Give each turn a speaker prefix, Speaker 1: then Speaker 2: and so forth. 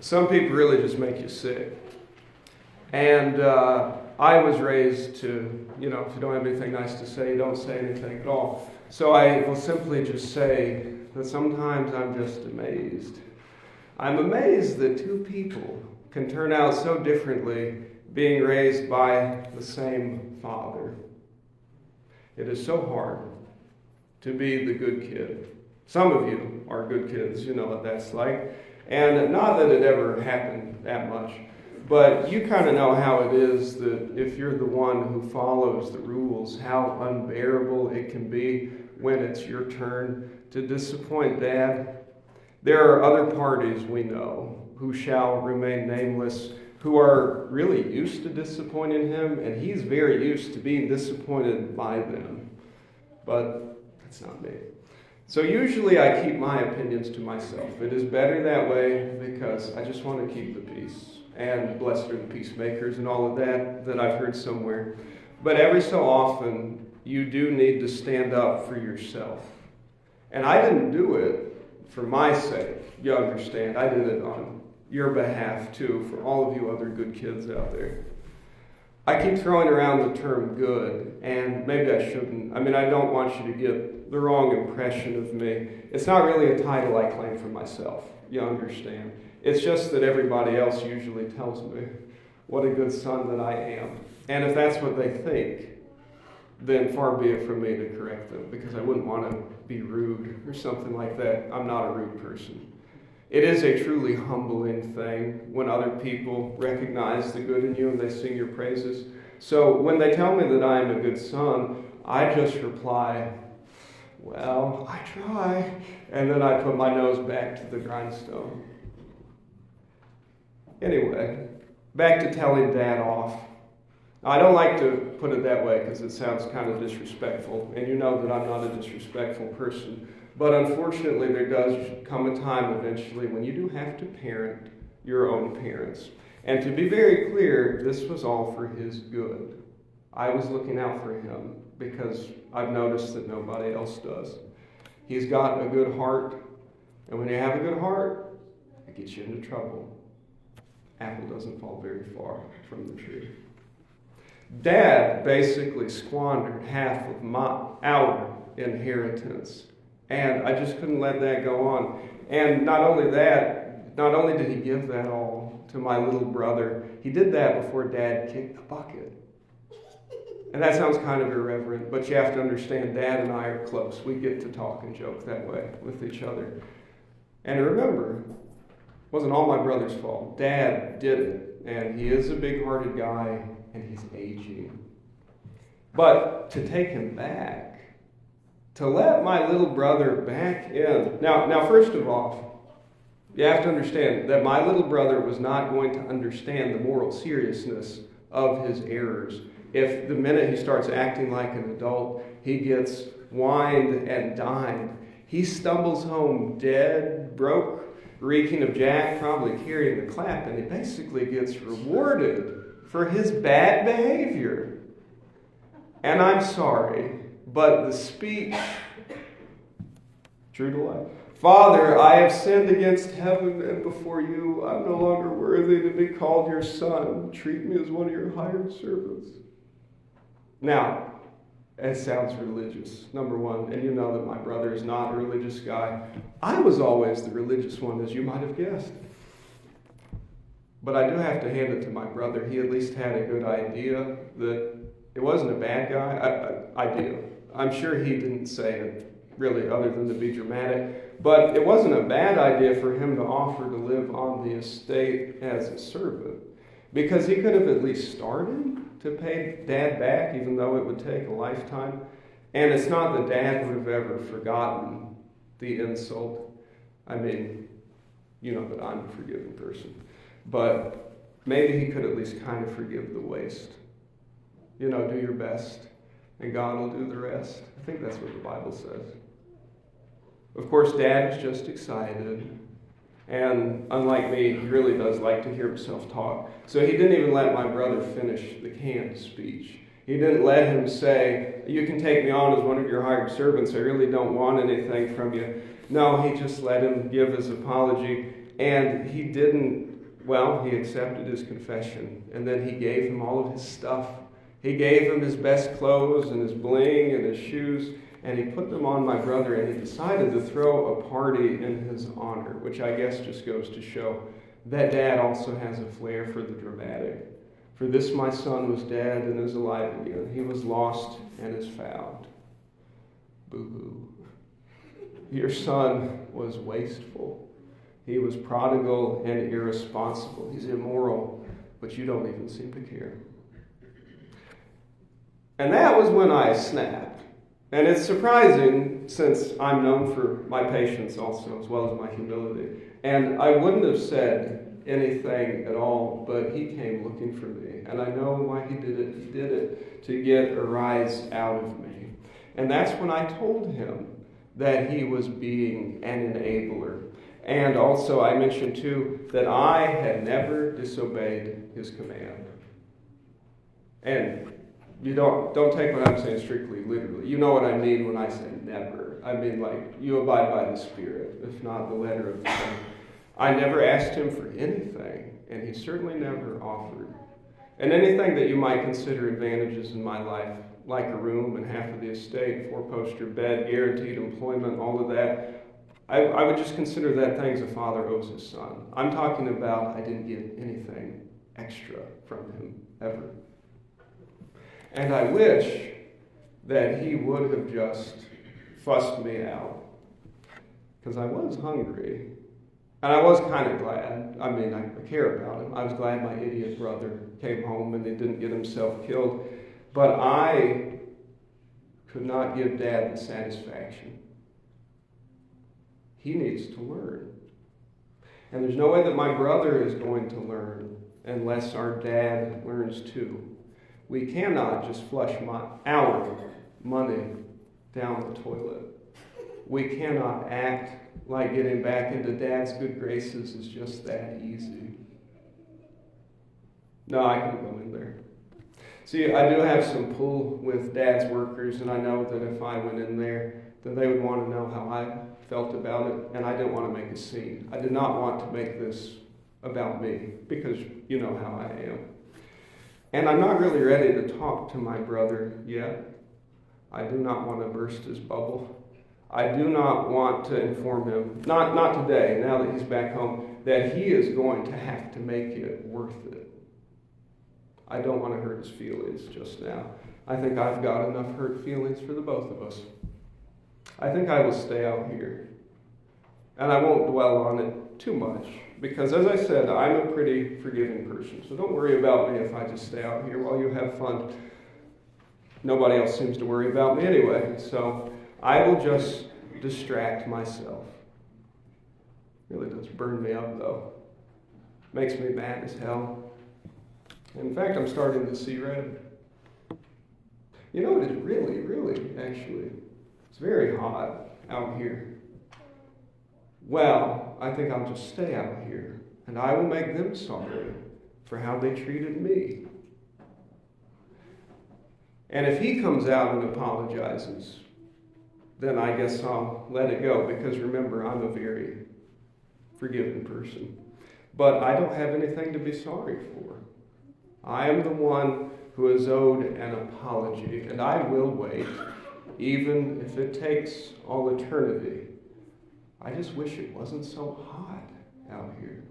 Speaker 1: Some people really just make you sick. And I was raised to, if you don't have anything nice to say, don't say anything at all. So I will simply just say that sometimes I'm just amazed. I'm amazed that two people can turn out so differently being raised by the same father. It is so hard to be the good kid. Some of you are good kids, you know what that's like. And not that it ever happened that much, but you kind of know how it is that if you're the one who follows the rules, how unbearable it can be when it's your turn to disappoint Dad. There are other parties we know who shall remain nameless, who are really used to disappointing him, and he's very used to being disappointed by them. But that's not me. So usually I keep my opinions to myself. It is better that way because I just want to keep the peace. And blessed are the peacemakers and all of that I've heard somewhere. But every so often, you do need to stand up for yourself. And I didn't do it for my sake. You understand, I did it on your behalf too, for all of you other good kids out there. I keep throwing around the term good, and maybe I shouldn't. I don't want you to get the wrong impression of me. It's not really a title I claim for myself, you understand. It's just that everybody else usually tells me what a good son that I am. And if that's what they think, then far be it from me to correct them, because I wouldn't want to be rude or something like that. I'm not a rude person. It is a truly humbling thing when other people recognize the good in you and they sing your praises. So when they tell me that I am a good son, I just reply, well, I try. And then I put my nose back to the grindstone. Anyway, back to telling Dad off. I don't like to put it that way because it sounds kind of disrespectful, and you know that I'm not a disrespectful person. But unfortunately, there does come a time eventually when you do have to parent your own parents. And to be very clear, this was all for his good. I was looking out for him because I've noticed that nobody else does. He's got a good heart, and when you have a good heart, it gets you into trouble. Apple doesn't fall very far from the tree. Dad basically squandered half of our inheritance, and I just couldn't let that go on. And not only did he give that all to my little brother, he did that before Dad kicked the bucket. And that sounds kind of irreverent, but you have to understand Dad and I are close. We get to talk and joke that way with each other. And remember, it wasn't all my brother's fault. Dad did it, and he is a big-hearted guy, and he's aging. But to take him back, to let my little brother back in. Now, first of all, you have to understand that my little brother was not going to understand the moral seriousness of his errors. If the minute he starts acting like an adult, he gets wined and dined. He stumbles home dead, broke, reeking of Jack, probably carrying the clap, and he basically gets rewarded for his bad behavior. And I'm sorry, but the speech, true to life. Father, I have sinned against heaven and before you. I'm no longer worthy to be called your son. Treat me as one of your hired servants. Now, it sounds religious, number one, and you know that my brother is not a religious guy. I was always the religious one, as you might have guessed. But I do have to hand it to my brother. He at least had a good idea that it wasn't a bad idea. I'm sure he didn't say it really other than to be dramatic. But it wasn't a bad idea for him to offer to live on the estate as a servant. Because he could have at least started to pay Dad back, even though it would take a lifetime. And it's not that Dad would have ever forgotten the insult. You know that I'm a forgiving person. But maybe he could at least kind of forgive the waste. Do your best, and God will do the rest. I think that's what the Bible says. Of course, Dad is just excited. And unlike me, he really does like to hear himself talk. So he didn't even let my brother finish the canned speech. He didn't let him say, you can take me on as one of your hired servants. I really don't want anything from you. No, he just let him give his apology. And he didn't, well, he accepted his confession. And then he gave him all of his stuff. He gave him his best clothes and his bling and his shoes. And he put them on my brother, and he decided to throw a party in his honor, which I guess just goes to show that Dad also has a flair for the dramatic. For this my son was dead and is alive again. He was lost and is found. Boo-hoo. Your son was wasteful. He was prodigal and irresponsible. He's immoral, but you don't even seem to care. And that was when I snapped. And it's surprising, since I'm known for my patience also, as well as my humility. And I wouldn't have said anything at all, but he came looking for me. And I know why he did it. He did it to get a rise out of me. And that's when I told him that he was being an enabler. And also I mentioned too that I had never disobeyed his command. And you don't take what I'm saying strictly literally. You know what I mean when I say never. I mean, like, you abide by the Spirit, if not the letter of the law. I never asked him for anything, and he certainly never offered. And anything that you might consider advantages in my life, like a room and half of the estate, 4-poster bed, guaranteed employment, all of that, I would just consider that things a father owes his son. I'm talking about I didn't get anything extra from him, ever. And I wish that he would have just fussed me out. Because I was hungry. And I was kind of glad. I mean, I care about him. I was glad my idiot brother came home and he didn't get himself killed. But I could not give Dad the satisfaction. He needs to learn. And there's no way that my brother is going to learn unless our dad learns too. We cannot just flush our money down the toilet. We cannot act like getting back into Dad's good graces is just that easy. No, I can go in there. See, I do have some pull with Dad's workers, and I know that if I went in there, then they would want to know how I felt about it, and I didn't want to make a scene. I did not want to make this about me, because you know how I am. And I'm not really ready to talk to my brother yet. I do not want to burst his bubble. I do not want to inform him, not today, now that he's back home, that he is going to have to make it worth it. I don't want to hurt his feelings just now. I think I've got enough hurt feelings for the both of us. I think I will stay out here. And I won't dwell on it too much. Because as I said, I'm a pretty forgiving person. So don't worry about me if I just stay out here while you have fun. Nobody else seems to worry about me anyway. So I will just distract myself. It really does burn me up though. Makes me mad as hell. In fact, I'm starting to see red. You know, it is really, actually, it's very hot out here. Well, I think I'll just stay out here, and I will make them sorry for how they treated me. And if he comes out and apologizes, then I guess I'll let it go, because remember, I'm a very forgiving person. But I don't have anything to be sorry for. I am the one who is owed an apology, and I will wait, even if it takes all eternity. I just wish it wasn't so hot out here.